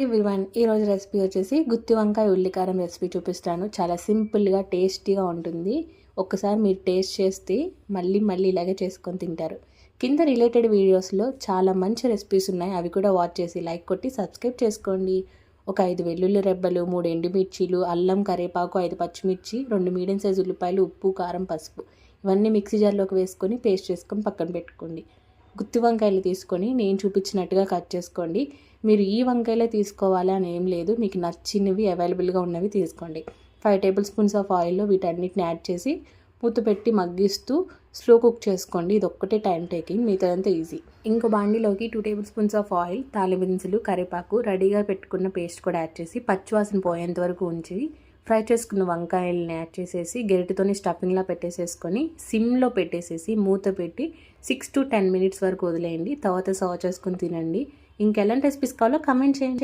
Everyone ఈరోజు recipe వచ్చేసి గుత్తి వంకాయ ఉల్లికారం రెసిపీ చూపిస్తాను. చాలా సింపుల్గా టేస్టీగా ఉంటుంది. ఒక్కసారి మీరు టేస్ట్ చేస్తే మళ్ళీ ఇలాగే చేసుకొని తింటారు. కింద రిలేటెడ్ వీడియోస్లో చాలా మంచి రెసిపీస్ ఉన్నాయి, అవి కూడా వాచ్ చేసి లైక్ కొట్టి సబ్స్క్రైబ్ చేసుకోండి. ఒక 5 వెల్లుల్లి రెబ్బలు, 3 ఎండుమిర్చీలు, అల్లం, కరివేపాకు, 5 పచ్చిమిర్చి, 2 మీడియం సైజు ఉల్లిపాయలు, ఉప్పు, కారం, పసుపు ఇవన్నీ మిక్సీ జార్లోకి వేసుకొని పేస్ట్ చేసుకొని పక్కన పెట్టుకోండి. గుత్తి వంకాయలు తీసుకొని నేను చూపించినట్టుగా కట్ చేసుకోండి. మీరు ఈ వంకాయలే తీసుకోవాలి అని ఏం లేదు, మీకు నచ్చినవి అవైలబుల్గా ఉన్నవి తీసుకోండి. 5 టేబుల్ స్పూన్స్ ఆఫ్ ఆయిల్లో వీటన్నిటిని యాడ్ చేసి మూత పెట్టి మగ్గిస్తూ స్లో కుక్ చేసుకోండి. ఇది ఒక్కటే టైం టేకింగ్, మిగతాదంతా ఈజీ. ఇంకో బాండిలోకి 2 టేబుల్ స్పూన్స్ ఆఫ్ ఆయిల్, తాలింపులు, కరివేపాకు, రెడీగా పెట్టుకున్న పేస్ట్ కూడా యాడ్ చేసి పచ్చివాసన పోయేంత వరకు ఉంచి ఫ్రై చేసుకున్న వంకాయలని యాడ్ చేసేసి గరిటెతోని స్టఫింగ్లా పెట్టేసేసుకొని సిమ్లో పెట్టేసేసి మూత పెట్టి 6 to 10 minutes వరకు వదిలేయండి. తర్వాత సర్వ్ చేసుకుని తినండి. ఇంకెలాంటి రెసిపీస్ కావాలో కమెంట్ చేయండి.